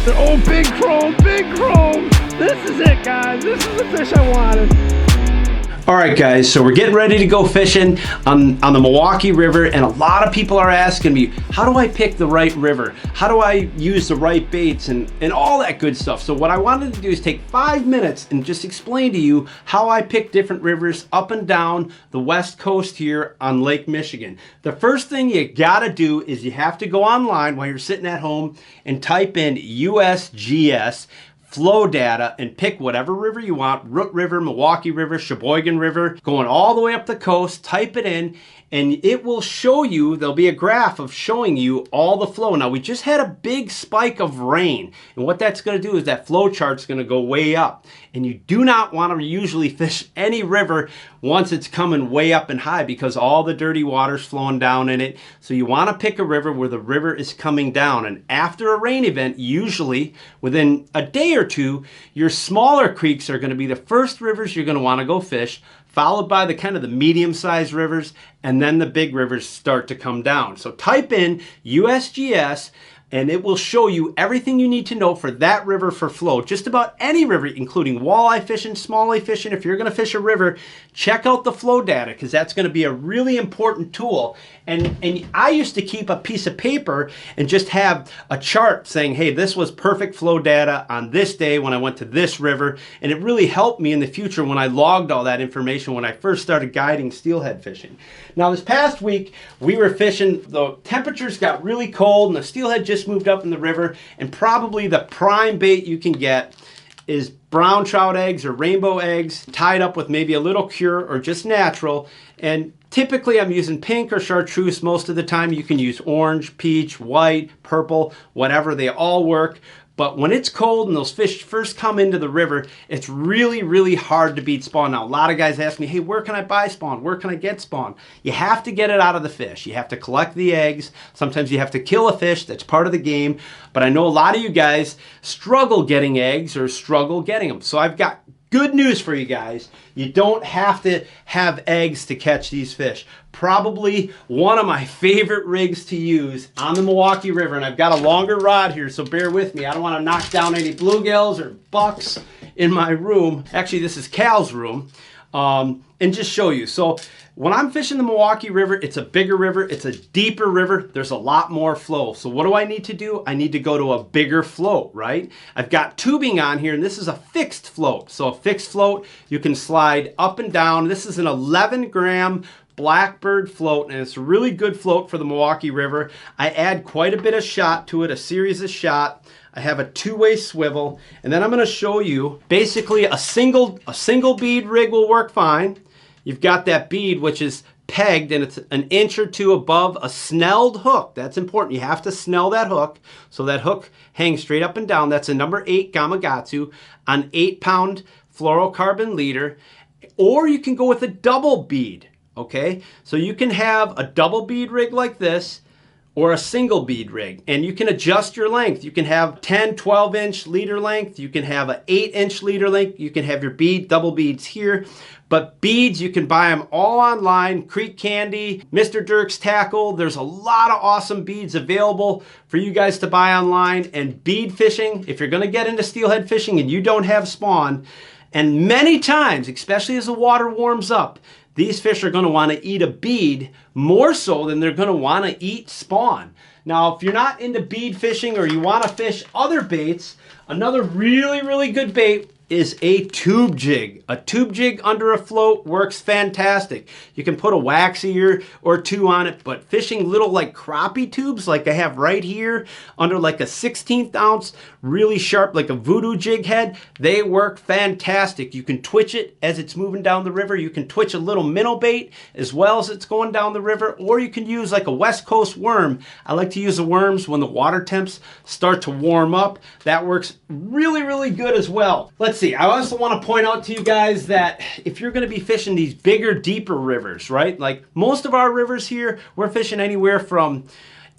Oh, big chrome, big chrome. This is it, guys. This is the fish I wanted. All right, guys, so we're getting ready to go fishing on the Milwaukee River, and a lot of people are asking me, how do I pick the right river? How do I use the right baits and all that good stuff? So what I wanted to do is take 5 minutes and just explain to you how I pick different rivers up and down the west coast here on Lake Michigan. The first thing you gotta do is you have to go online while you're sitting at home and type in USGS flow data and pick whatever river you want. Root River, Milwaukee River, Sheboygan River, going all the way up the coast. Type it in and it will show you, there'll be a graph of showing you all the flow. Now we just had a big spike of rain, and what that's going to do is that flow chart's going to go way up, and you do not want to usually fish any river once it's coming way up and high because all the dirty water's flowing down in it. So you want to pick a river where the river is coming down, and after a rain event, usually within a day or two, your smaller creeks are going to be the first rivers you're going to want to go fish, followed by the kind of the medium-sized rivers, and then the big rivers start to come down. So type in USGS and it will show you everything you need to know for that river for flow. Just about any river, including walleye fishing, smalleye fishing. If you're gonna fish a river, check out the flow data because that's gonna be a really important tool. And I used to keep a piece of paper and just have a chart saying, hey, this was perfect flow data on this day when I went to this river. And it really helped me in the future when I logged all that information when I first started guiding steelhead fishing. Now this past week, we were fishing, the temperatures got really cold and the steelhead just moved up in the river, and probably the prime bait you can get is brown trout eggs or rainbow eggs tied up with maybe a little cure or just natural. And typically I'm using pink or chartreuse most of the time. You can use orange, peach, white, purple, whatever, they all work. But when it's cold and those fish first come into the river, it's really, really hard to beat spawn. Now, a lot of guys ask me, hey, where can I buy spawn? Where can I get spawn? You have to get it out of the fish. You have to collect the eggs. Sometimes you have to kill a fish. That's part of the game. But I know a lot of you guys struggle getting eggs or struggle getting them. So I've got good news for you guys. You don't have to have eggs to catch these fish. Probably one of my favorite rigs to use on the Milwaukee River, and I've got a longer rod here, so bear with me. I don't want to knock down any bluegills or bucks in my room. Actually, this is Cal's room. And just show you. So when I'm fishing the Milwaukee River, it's a bigger river, it's a deeper river, there's a lot more flow. So what do I need to do? I need to go to a bigger float, right? I've got tubing on here, and this is a fixed float. So a fixed float, you can slide up and down. This is an 11-gram Blackbird float, and it's a really good float for the Milwaukee River. I add quite a bit of shot to it, a series of shot. I have a two-way swivel, and then I'm going to show you basically a single bead rig will work fine. You've got that bead which is pegged and it's an inch or two above a snelled hook. That's important. You have to snell that hook so that hook hangs straight up and down. That's a number 8 Gamakatsu on 8-pound fluorocarbon leader, or you can go with a double bead. Okay, so you can have a double bead rig like this or a single bead rig, and you can adjust your length. You can have 10, 12-inch leader length. You can have an 8-inch leader length. You can have your double beads here. But beads, you can buy them all online. Creek Candy, Mr. Dirk's Tackle. There's a lot of awesome beads available for you guys to buy online. And bead fishing, if you're gonna get into steelhead fishing and you don't have spawn, and many times, especially as the water warms up, these fish are going to want to eat a bead more so than they're going to want to eat spawn. Now, if you're not into bead fishing or you want to fish other baits, another really, really good bait is a tube jig. A tube jig under a float works fantastic. You can put a waxy or two on it, but fishing little like crappie tubes like I have right here under like a 16th ounce, really sharp like a voodoo jig head, they work fantastic. You can twitch it as it's moving down the river. You can twitch a little minnow bait as well as it's going down the river, or you can use like a West Coast worm. I like to use the worms when the water temps start to warm up. That works really, really good as well. Let's see, I also want to point out to you guys that if you're going to be fishing these bigger, deeper rivers, right? Like most of our rivers here, we're fishing anywhere from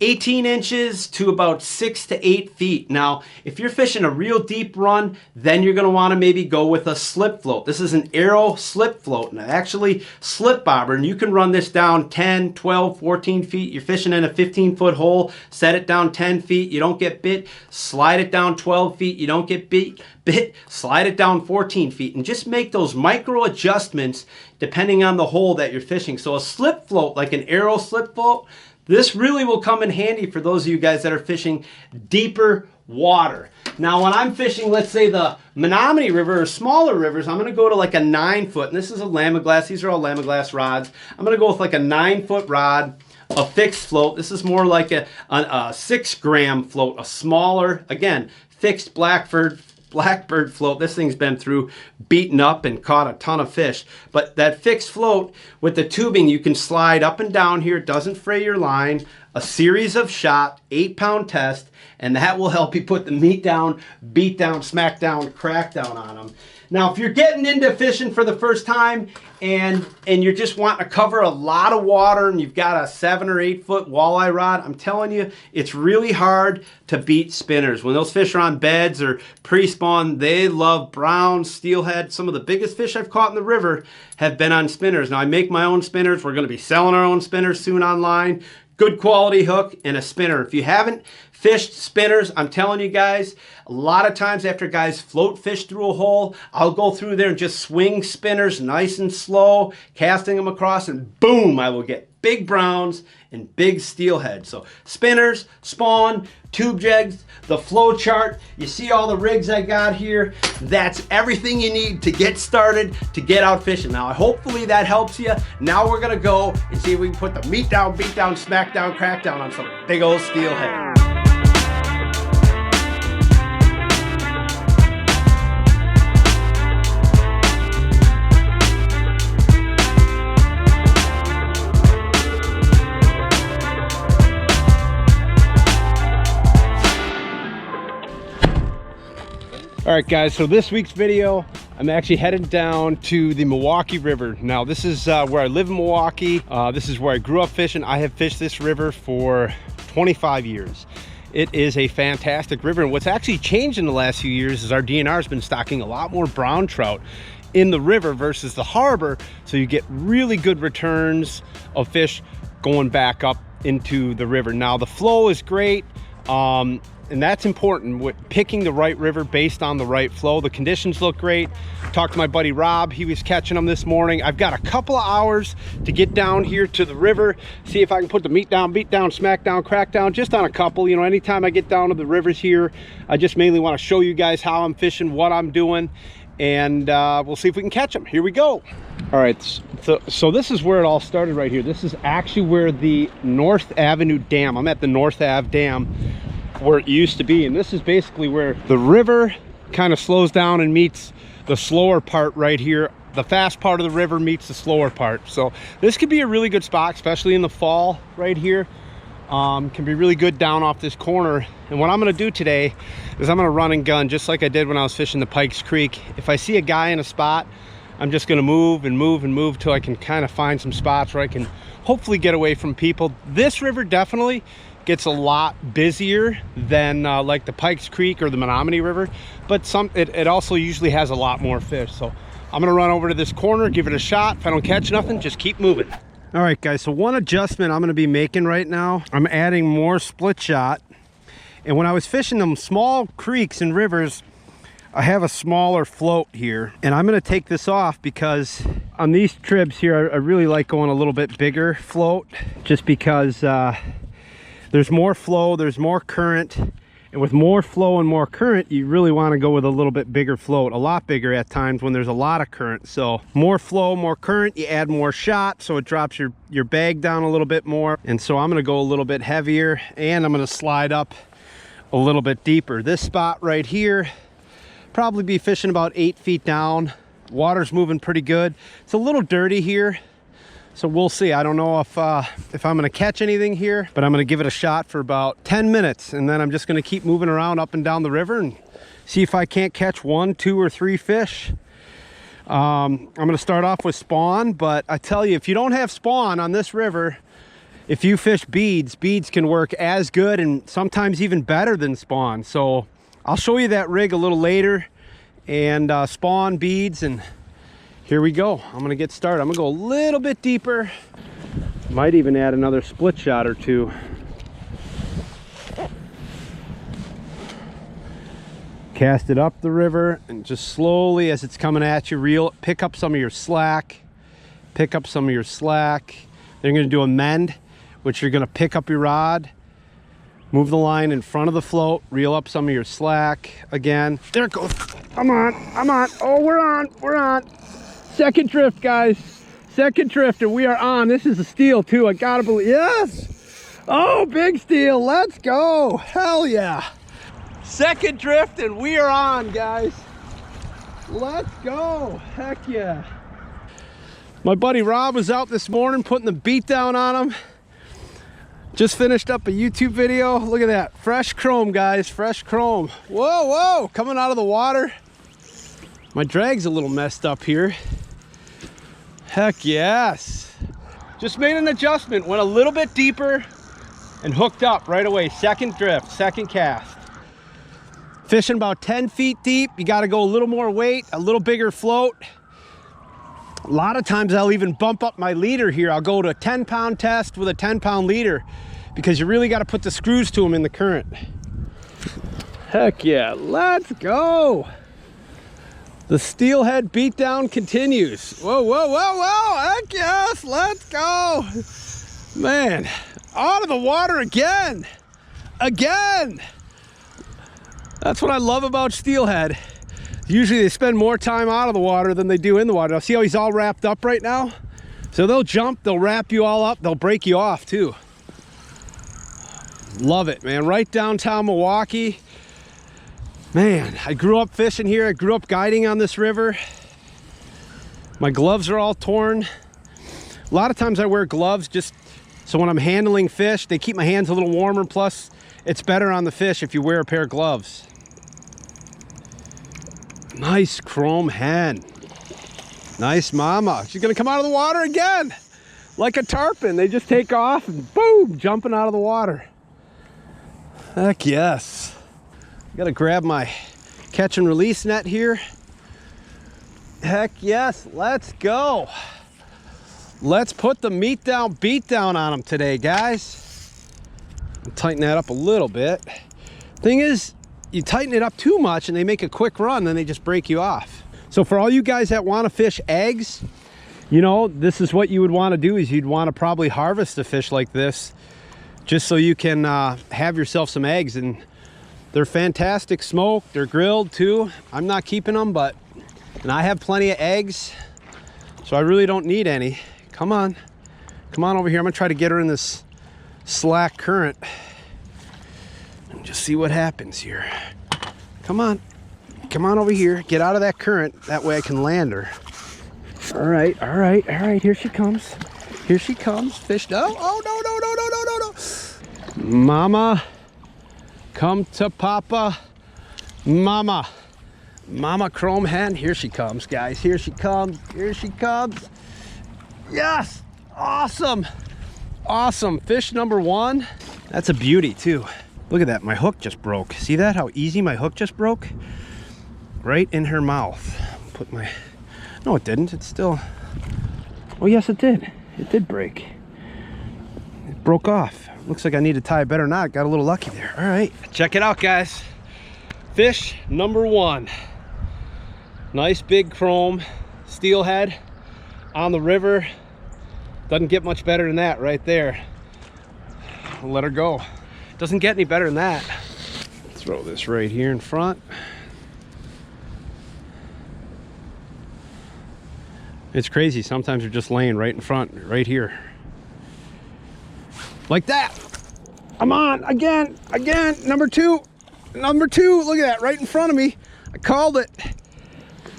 18 inches to about 6 to 8 feet. Now, if you're fishing a real deep run, then you're gonna wanna maybe go with a slip float. This is an arrow slip float, and actually slip bobber, and you can run this down 10, 12, 14 feet. You're fishing in a 15-foot hole, set it down 10 feet, you don't get bit, slide it down 12 feet, you don't get bit, slide it down 14 feet, and just make those micro adjustments depending on the hole that you're fishing. So a slip float, like an arrow slip float, this really will come in handy for those of you guys that are fishing deeper water. Now, when I'm fishing, let's say the Menominee River or smaller rivers, I'm gonna go to like a 9-foot, and this is a Lamiglass, these are all Lamiglass rods. I'm gonna go with like a 9-foot rod, a fixed float. This is more like a 6-gram float, a smaller, again, fixed blackbird float. This thing's been through beaten up and caught a ton of fish. But that fixed float with the tubing, you can slide up and down here. It doesn't fray your line. A series of shot, 8-pound test, and that will help you put the meat down, beat down, smack down, crack down on them. Now, if you're getting into fishing for the first time and you're just wanting to cover a lot of water and you've got a 7 or 8 foot walleye rod, I'm telling you, it's really hard to beat spinners. When those fish are on beds or pre-spawn, they love brown, steelhead. Some of the biggest fish I've caught in the river have been on spinners. Now, I make my own spinners. We're going to be selling our own spinners soon online. Good quality hook and a spinner. If you haven't fished spinners, I'm telling you guys, a lot of times after guys float fish through a hole, I'll go through there and just swing spinners nice and slow, casting them across, and boom, I will get big browns and big steelhead. So spinners, spawn, tube jigs, the flow chart, you see all the rigs I got here. That's everything you need to get started, to get out fishing. Now, hopefully that helps you. Now we're gonna go and see if we can put the meat down, beat down, smack down, crack down on some big old steelhead. All right, guys, so this week's video, I'm actually headed down to the Milwaukee River. Now, this is where I live in Milwaukee. This is where I grew up fishing. I have fished this river for 25 years. It is a fantastic river, and what's actually changed in the last few years is our DNR has been stocking a lot more brown trout in the river versus the harbor, so you get really good returns of fish going back up into the river. Now, the flow is great. And that's important with picking the right river based on the right flow. The conditions look great. Talked to my buddy Rob, he was catching them this morning. I've got a couple of hours to get down here to the river, see if I can put the meat down, beat down, smack down, crack down, just on a couple. You know, anytime I get down to the rivers here, I just mainly want to show you guys how I'm fishing, what I'm doing, and we'll see if we can catch them. Here we go. All right, so this is where it all started right here. This is actually where the North Avenue Dam, I'm at the North Ave Dam, where it used to be, and this is basically where the river kind of slows down and meets the slower part right here. The fast part of the river meets the slower part, so this could be a really good spot, especially in the fall right here. Can be really good down off this corner. And what I'm going to do today is I'm going to run and gun just like I did when I was fishing the Pikes Creek. If I see a guy in a spot, I'm just going to move and move and move till I can kind of find some spots where I can hopefully get away from people. This river definitely gets a lot busier than like the Pikes Creek or the Menominee River, but it also usually has a lot more fish. So I'm gonna run over to this corner, give it a shot. If I don't catch nothing, just keep moving. All right, guys, so one adjustment I'm gonna be making right now, I'm adding more split shot. And when I was fishing them small creeks and rivers, I have a smaller float here, and I'm gonna take this off because on these tribs here, I really like going a little bit bigger float, just because there's more flow, there's more current, and with more flow and more current, you really want to go with a little bit bigger float, a lot bigger at times when there's a lot of current. So more flow, more current, you add more shot, so it drops your bag down a little bit more. And so I'm going to go a little bit heavier, and I'm going to slide up a little bit deeper. This spot right here, probably be fishing about 8 feet down. Water's moving pretty good. It's a little dirty here, so we'll see. I don't know if I'm gonna catch anything here, but I'm gonna give it a shot for about 10 minutes, and then I'm just gonna keep moving around up and down the river and see if I can't catch 1, 2, or 3 fish. I'm gonna start off with spawn, but I tell you, if you don't have spawn on this river, if you fish beads, beads can work as good and sometimes even better than spawn. So I'll show you that rig a little later, and spawn beads, and here we go. I'm gonna get started. I'm gonna go a little bit deeper. Might even add another split shot or two. Cast it up the river, and just slowly as it's coming at you, reel, pick up some of your slack. Pick up some of your slack. Then you're gonna do a mend, which you're gonna pick up your rod, move the line in front of the float, reel up some of your slack again. There it goes. I'm on. Oh, we're on. Second drift, guys. Second drift, and we are on. This is a steel too, I gotta believe. Yes! Oh, big steel, let's go. Hell yeah. Second drift, and we are on, guys. Let's go, heck yeah. My buddy Rob was out this morning putting the beat down on him. Just finished up a YouTube video. Look at that, fresh chrome, guys, fresh chrome. Whoa, coming out of the water. My drag's a little messed up here. Heck yes. Just made an adjustment, went a little bit deeper and hooked up right away. Second drift, second cast. Fishing about 10 feet deep. You got to go a little more weight, a little bigger float. A lot of times I'll even bump up my leader here. I'll go to a 10-pound test with a 10-pound leader, because you really got to put the screws to them in the current. Heck yeah, let's go. The Steelhead beatdown continues. Whoa, heck yes, let's go. Man, out of the water again. That's what I love about Steelhead. Usually they spend more time out of the water than they do in the water. Now see how he's all wrapped up right now? So they'll jump, they'll wrap you all up, they'll break you off too. Love it, man. Right downtown Milwaukee. Man, I grew up fishing here. I grew up guiding on this river. My gloves are all torn. A lot of times I wear gloves just so when I'm handling fish, they keep my hands a little warmer. Plus, it's better on the fish if you wear a pair of gloves. Nice chrome hen. Nice mama. She's gonna come out of the water again. Like a tarpon. They just take off and boom, jumping out of the water. Heck yes. Gotta grab my catch and release net here. Heck yes, let's go. Let's put the beat down on them today, guys. I'll tighten that up a little bit. Thing is, you tighten it up too much and they make a quick run, then they just break you off. So for all you guys that want to fish eggs, you know, this is what you would want to do, is you'd want to probably harvest a fish like this just so you can have yourself some eggs. And they're fantastic smoked, they're grilled too. I'm not keeping them, and I have plenty of eggs, so I really don't need any. Come on over here. I'm gonna try to get her in this slack current and just see what happens here. Come on over here, get out of that current, that way I can land her. All right, here she comes, fished up. Oh no, mama, come to papa. Mama chrome hen, here she comes, guys. Here she comes. Yes, awesome fish number one. That's a beauty too. Look at that, my hook just broke. See that, how easy my hook just broke? Right in her mouth. No, it didn't. It's still, oh yes, it did break. It broke off. Looks like I need to tie a better knot. Got a little lucky there. All right, check it out, guys. Fish number one. Nice big chrome steelhead on the river. Doesn't get much better than that right there. I'll let her go. Doesn't get any better than that. Throw this right here in front. It's crazy. Sometimes they're just laying right in front, right here. Like that. I'm on again, number two, look at that, right in front of me. I called it,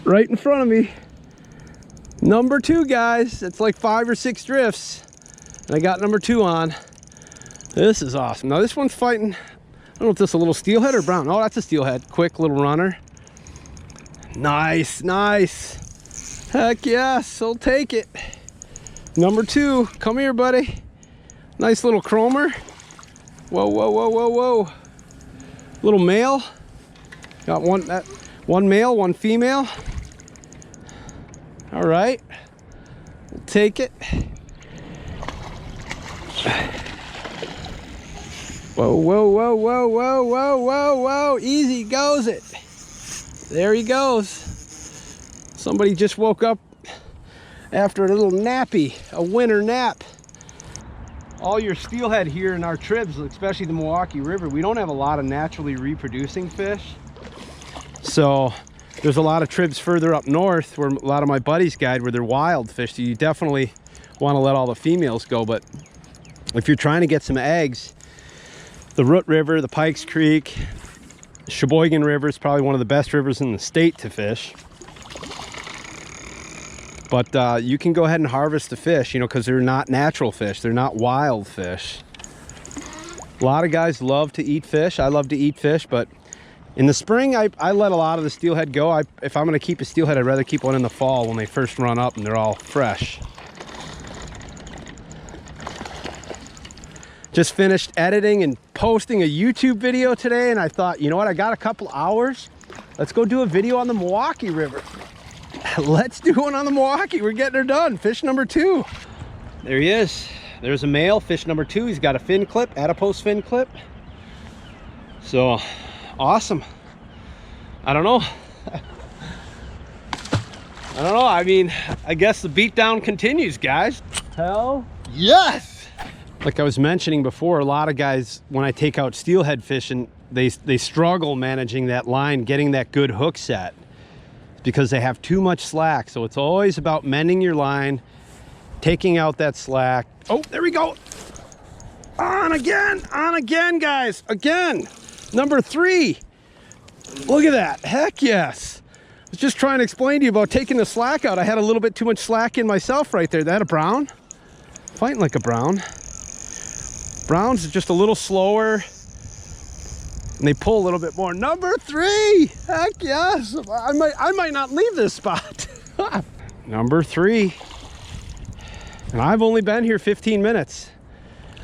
right in front of me. Number two, guys. It's like 5 or 6 drifts, and I got number 2 on. This is awesome. Now this one's fighting, I don't know if this is a little steelhead or brown. Oh, that's a steelhead. Quick little runner. Nice. Heck yes, I'll take it. Number 2, come here, buddy. Nice little chromer. Whoa, whoa, whoa, whoa, whoa. Little male. Got one male, one female. All right, we'll take it. Whoa, whoa, whoa, whoa, whoa, whoa, whoa, whoa. Easy goes it. There he goes. Somebody just woke up after a little nappy, a winter nap. All your steelhead here in our tribs, especially the Milwaukee River, we don't have a lot of naturally reproducing fish. So there's a lot of tribs further up north where a lot of my buddies guide where they're wild fish. So you definitely want to let all the females go. But if you're trying to get some eggs, the Root River, the Pikes Creek, Sheboygan River is probably one of the best rivers in the state to fish. But you can go ahead and harvest the fish, you know, because they're not natural fish. They're not wild fish. A lot of guys love to eat fish. I love to eat fish, but in the spring, I let a lot of the steelhead go. If I'm going to keep a steelhead, I'd rather keep one in the fall when they first run up and they're all fresh. Just finished editing and posting a YouTube video today, and I thought, you know what, I got a couple hours. Let's go do a video on the Milwaukee River. Let's do one on the Milwaukee. We're getting her done. Fish number 2. There he is. There's a male, fish number 2. He's got a fin clip, adipose fin clip. So, awesome. I don't know. I mean, I guess the beatdown continues, guys. Hell yes! Like I was mentioning before, a lot of guys, when I take out steelhead fishing, they struggle managing that line, getting that good hook set, because they have too much slack. So it's always about mending your line, taking out that slack. Oh, there we go. On again, guys. Again, number 3. Look at that. Heck yes. I was just trying to explain to you about taking the slack out. I had a little bit too much slack in myself right there. That a brown? Fighting like a brown. Browns are just a little slower, and they pull a little bit more. Number 3. Heck yes. I might not leave this spot. Number 3. And I've only been here 15 minutes.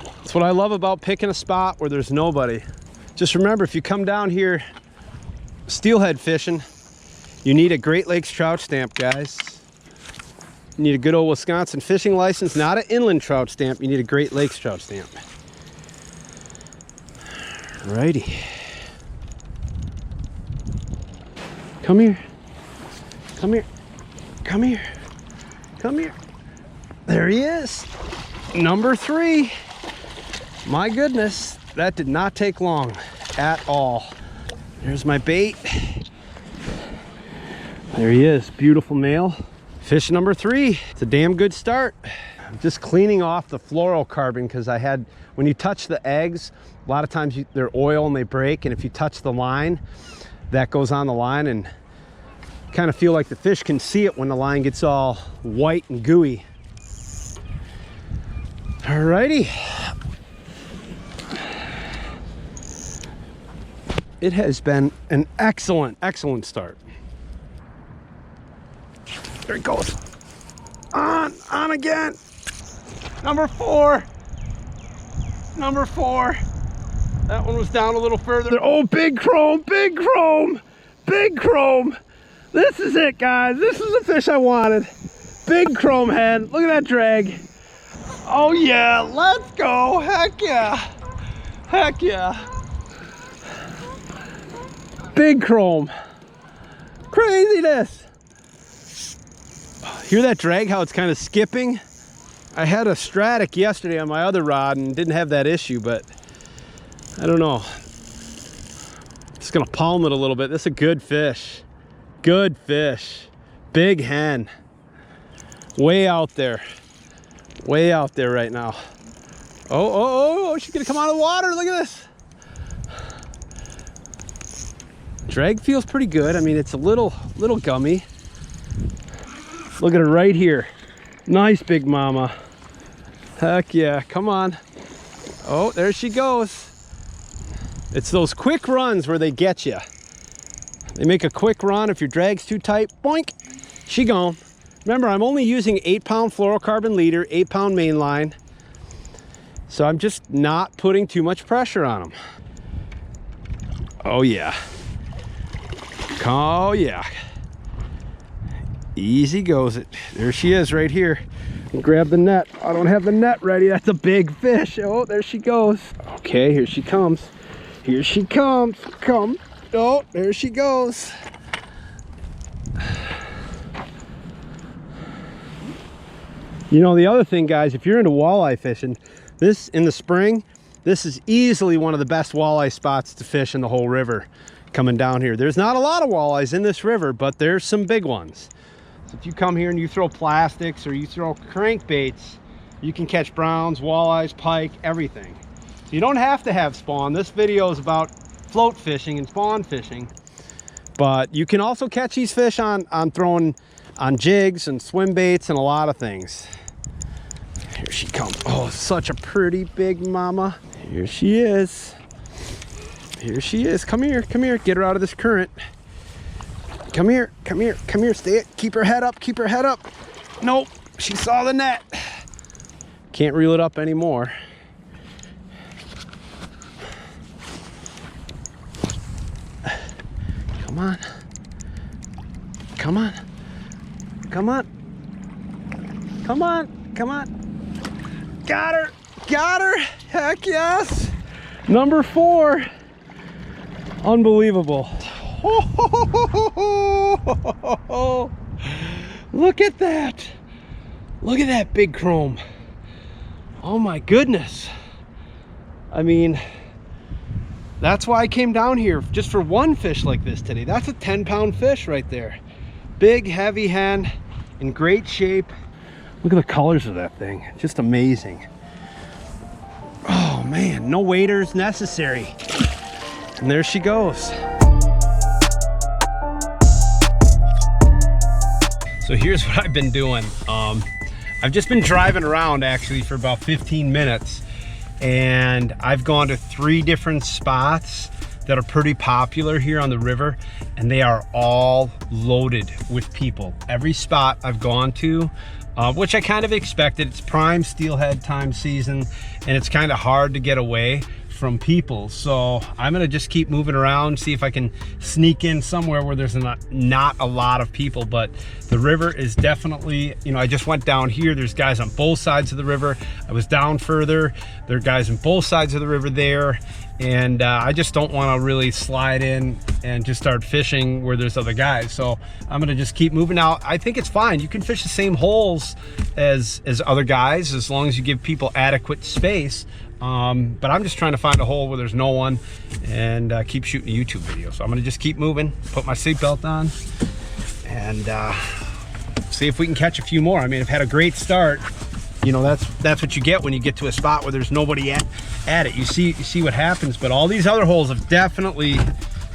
That's what I love about picking a spot where there's nobody. Just remember, if you come down here steelhead fishing, you need a Great Lakes trout stamp, guys. You need a good old Wisconsin fishing license, not an inland trout stamp. You need a Great Lakes trout stamp. Righty. Come here. Come here. Come here. Come here. There he is. Number 3. My goodness, that did not take long at all. There's my bait. There he is. Beautiful male. Fish number 3. It's a damn good start. I'm just cleaning off the fluorocarbon because I had, when you touch the eggs, a lot of times they're oil and they break, and if you touch the line, that goes on the line, and kind of feel like the fish can see it when the line gets all white and gooey. Alrighty. It has been an excellent start. There it goes. On again. Number 4. Number 4. That one was down a little further. Oh, big chrome, big chrome, big chrome. This is it, guys. This is the fish I wanted. Big chrome head. Look at that drag. Oh yeah, let's go. Heck yeah. Heck yeah. Big chrome. Craziness. Hear that drag, how it's kind of skipping? I had a Stratic yesterday on my other rod and didn't have that issue, but I don't know. Just gonna palm it a little bit. This is a good fish. Good fish. Big hen. Way out there. Way out there right now. Oh, she's gonna come out of the water. Look at this. Drag feels pretty good. I mean, it's a little gummy. Look at her right here. Nice big mama. Heck yeah, come on. Oh, there she goes. It's those quick runs where they get you. They make a quick run. If your drag's too tight, boink, she gone. Remember, I'm only using 8-pound fluorocarbon leader, 8-pound main line. So I'm just not putting too much pressure on them. Oh yeah. Oh yeah. Easy goes it. There she is right here. Grab the net. I don't have the net ready. That's a big fish. Oh, there she goes. Okay, here she comes. Here she comes. Come. Oh, there she goes. You know, the other thing, guys, if you're into walleye fishing, this in the spring, this is easily one of the best walleye spots to fish in the whole river coming down here. There's not a lot of walleyes in this river, but there's some big ones. So if you come here and you throw plastics or you throw crankbaits, you can catch browns, walleyes, pike, everything. So you don't have to have spawn. This video is about float fishing and spawn fishing, but you can also catch these fish on throwing on jigs and swim baits and a lot of things. Here she comes. Oh, such a pretty big mama. Here she is. Here she is. Come here, come here. Get her out of this current. Come here, come here, come here. Stay it. Keep her head up, keep her head up. Nope, she saw the net. Can't reel it up anymore. Come on. Come on. Come on. Come on. Come on. Got her. Got her. Heck yes. Number 4. Unbelievable. Look at that. Look at that big chrome. Oh my goodness. I mean, that's why I came down here just for one fish like this today. That's a 10-pound fish right there. Big, heavy hen, in great shape. Look at the colors of that thing. Just amazing. Oh man, no waders necessary. And there she goes. So here's what I've been doing. I've just been driving around actually for about 15 minutes, and I've gone to 3 different spots that are pretty popular here on the river, and they are all loaded with people. Every spot I've gone to, which I kind of expected. It's prime steelhead time season, and it's kind of hard to get away from people. So I'm gonna just keep moving around, see if I can sneak in somewhere where there's not a lot of people. But the river is definitely, you know, I just went down here. There's guys on both sides of the river. I was down further. There are guys on both sides of the river there. And I just don't want to really slide in and just start fishing where there's other guys. So I'm gonna just keep moving out. I think it's fine. You can fish the same holes as other guys as long as you give people adequate space. But I'm just trying to find a hole where there's no one and keep shooting a YouTube video. So I'm gonna just keep moving, put my seatbelt on, and see if we can catch a few more. I mean, I've had a great start. You know, that's what you get when you get to a spot where there's nobody at it. You see what happens. But all these other holes have definitely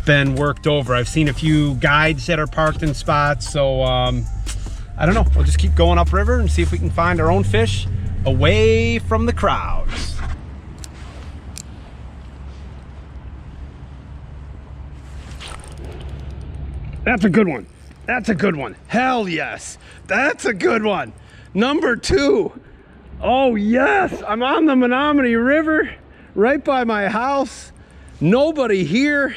been worked over. I've seen a few guides that are parked in spots. So I don't know. We'll just keep going upriver and see if we can find our own fish away from the crowds. That's a good one. That's a good one. Hell yes. That's a good one. Number 2. Oh yes, I'm on the Menominee River, right by my house. Nobody here.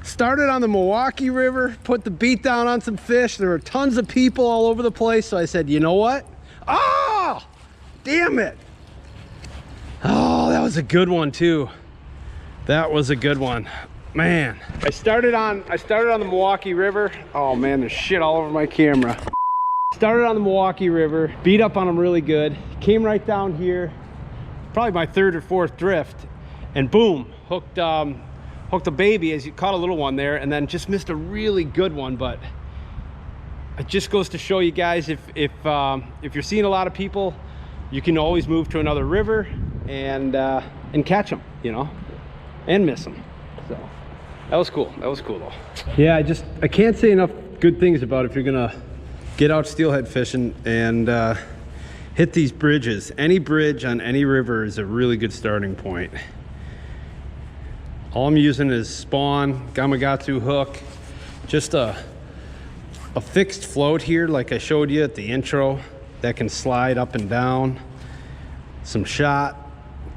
Started on the Milwaukee River, put the beat down on some fish. There were tons of people all over the place, so I said, you know what? Oh, damn it. Oh, that was a good one too. That was a good one. Man, I started on the Milwaukee River. Oh man, there's shit all over my camera. Started on the Milwaukee River, beat up on them really good, came right down here, probably my 3rd or 4th drift, and boom, hooked a baby, as you caught a little one there, and then just missed a really good one. But it just goes to show you guys, if you're seeing a lot of people, you can always move to another river and catch them, you know, and miss them. So that was cool. That was cool though. Yeah, I can't say enough good things about if you're gonna get out steelhead fishing and hit these bridges. Any bridge on any river is a really good starting point. All I'm using is spawn, Gamakatsu hook, just a fixed float here like I showed you at the intro that can slide up and down, some shot,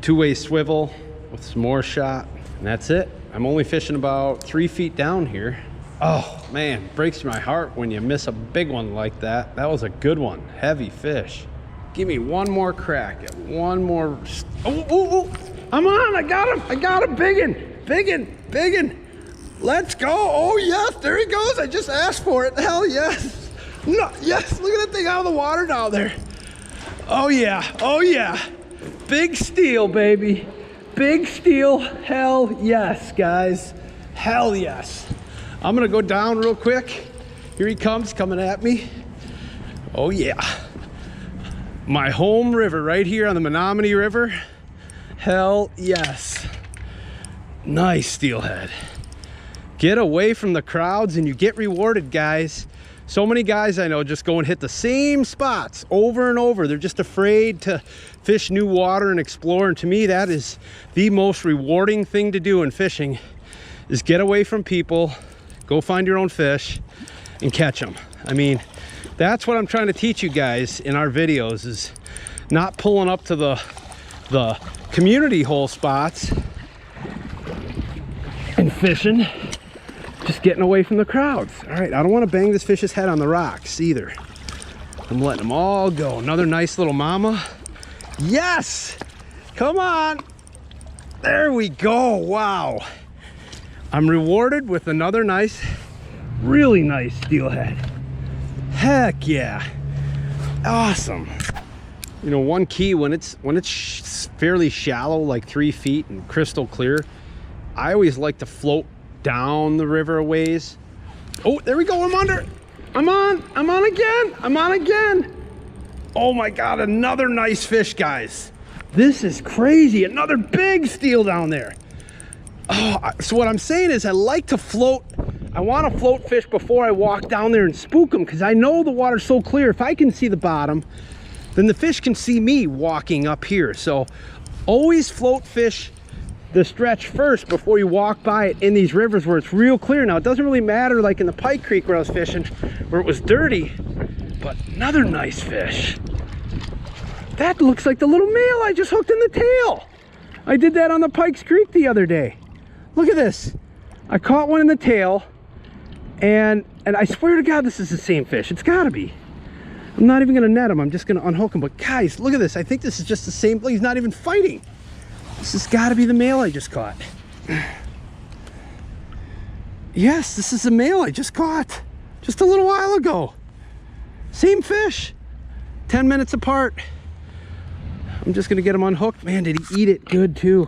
two-way swivel with some more shot, and that's it. I'm only fishing about 3 feet down here. Oh man, breaks my heart when you miss a big one like that. That was a good one, heavy fish. Give me one more crack at one more. Oh, I'm on, I got him, biggin. Let's go. Oh yes, there he goes. I just asked for it. Hell yes. No, yes, look at that thing out of the water down there. Oh yeah. Big steel, baby. Big steel, hell yes, guys. Hell yes. I'm gonna go down real quick. Here he comes, coming at me. Oh yeah. My home river right here on the Menominee River. Hell yes. Nice steelhead. Get away from the crowds and you get rewarded, guys. So many guys I know just go and hit the same spots over and over. They're just afraid to fish new water and explore. And to me, that is the most rewarding thing to do in fishing, is get away from people, go find your own fish and catch them. I mean, that's what I'm trying to teach you guys in our videos, is not pulling up to the community hole spots and fishing, just getting away from the crowds. All right, I don't want to bang this fish's head on the rocks either. I'm letting them all go. Another nice little mama. Yes, come on. There we go. Wow. I'm rewarded with another nice, really nice steelhead. Heck yeah. Awesome. You know, one key, when it's fairly shallow, like 3 feet and crystal clear, I always like to float down the river a ways. Oh, there we go. I'm under. I'm on again. Oh my God, another nice fish, guys. This is crazy. Another big steel down there. Oh, so what I'm saying is I like to float. I want to float fish before I walk down there and spook them, because I know the water's so clear. If I can see the bottom, then the fish can see me walking up here. So always float fish the stretch first before you walk by it in these rivers where it's real clear. Now, it doesn't really matter like in the Pike Creek where I was fishing, where it was dirty, but another nice fish. That looks like the little male I just hooked in the tail. I did that on the Pikes Creek the other day. Look at this. I caught one in the tail, and I swear to God, this is the same fish. It's gotta be. I'm not even gonna net him. I'm just gonna unhook him. But guys, look at this. I think this is just the same. He's not even fighting. This has got to be the male I just caught. Yes, this is the male I just caught just a little while ago. Same fish, 10 minutes apart. I'm just gonna get him unhooked. Man, did he eat it good too.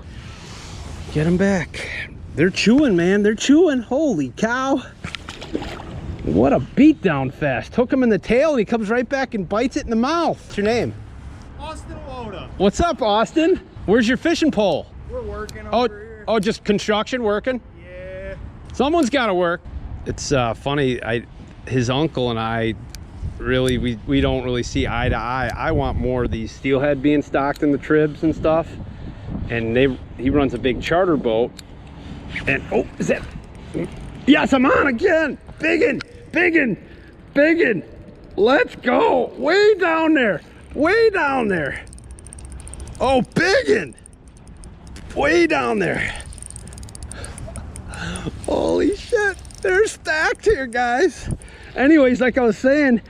Get him back. They're chewing, man, they're chewing. Holy cow. What a beatdown fest. Hook him in the tail and he comes right back and bites it in the mouth. What's your name? Austin Woda. What's up, Austin? Where's your fishing pole? We're working over here. Oh, just construction working? Yeah. Someone's got to work. It's funny. His uncle and I really, we don't really see eye to eye. I want more of these steelhead being stocked in the tribs and stuff. And he runs a big charter boat. And oh, is that? Yes, I'm on again. Biggin. Let's go. Way down there. Oh, biggin! Way down there. Holy shit, they're stacked here, guys. Anyways, like I was saying,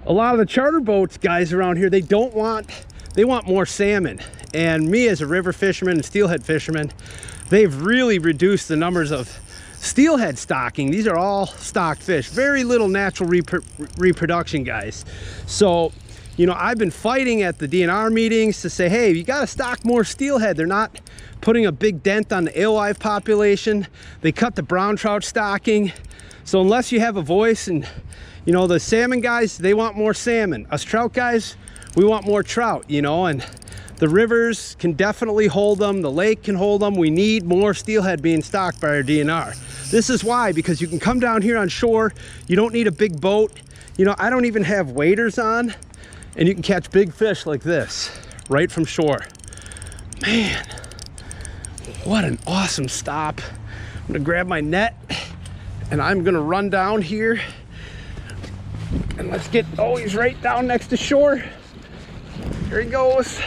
a lot of the charter boats guys around here, they want more salmon. And me as a river fisherman and steelhead fisherman, they've really reduced the numbers of steelhead stocking. These are all stocked fish. Very little natural reproduction, guys. So, you know, I've been fighting at the DNR meetings to say, hey, you got to stock more steelhead. They're not putting a big dent on the alewife population. They cut the brown trout stocking. So unless you have a voice, and you know, the salmon guys, they want more salmon. Us trout guys, we want more trout, you know, and the rivers can definitely hold them. The lake can hold them. We need more steelhead being stocked by our DNR. This is why, because you can come down here on shore. You don't need a big boat. You know, I don't even have waders on. And you can catch big fish like this right from shore. Man, what an awesome stop. I'm gonna grab my net and I'm gonna run down here. And let's get, oh, he's right down next to shore. Here he goes.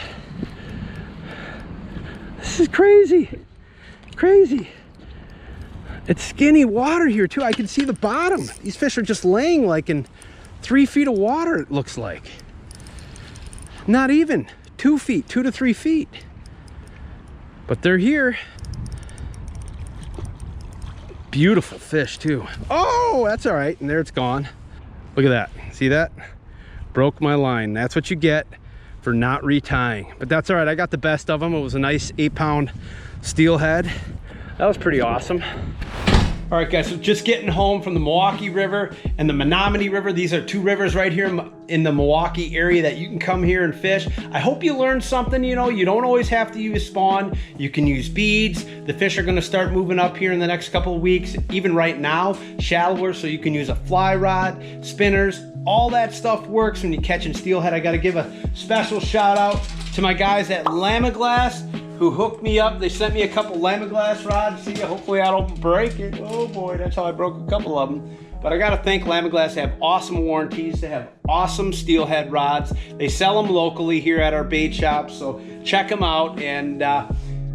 This is crazy. Crazy. It's skinny water here too. I can see the bottom. These fish are just laying like in 3 feet of water, it looks like. Not even 2 feet, 2 to 3 feet. But they're here. Beautiful fish too. Oh, that's all right. And there it's gone. Look at that. See that? Broke my line. That's what you get for not retying. But that's all right. I got the best of them. It was a nice 8-pound steelhead. That was pretty awesome. All right, guys, so just getting home from the Milwaukee River and the Menominee River. These are 2 rivers right here in the Milwaukee area that you can come here and fish. I hope you learned something. You know, you don't always have to use spawn. You can use beads. The fish are gonna start moving up here in the next couple of weeks, even right now, shallower, so you can use a fly rod, spinners, all that stuff works when you're catching steelhead. I gotta give a special shout out to my guys at Lamaglass who hooked me up. They sent me a couple Lamaglass rods. See, hopefully I don't break it. Oh boy, that's how I broke a couple of them. But I gotta thank Lamaglass. They have awesome warranties. They have awesome steelhead rods. They sell them locally here at our bait shop, so check them out. And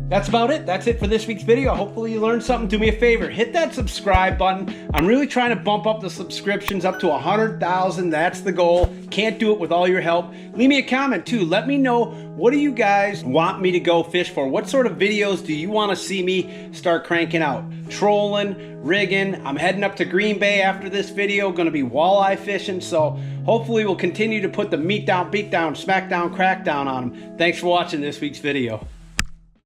that's about it. That's it for this week's video. Hopefully you learned something. Do me a favor, hit that subscribe button. I'm really trying to bump up the subscriptions up to 100,000. That's the goal. Can't do it with all your help. Leave me a comment too. Let me know, what do you guys want me to go fish for? What sort of videos do you want to see me start cranking out? Trolling, rigging. I'm heading up to Green Bay after this video. Going to be walleye fishing. So hopefully we'll continue to put the meat down, beat down, smack down, crack down on them. Thanks for watching this week's video.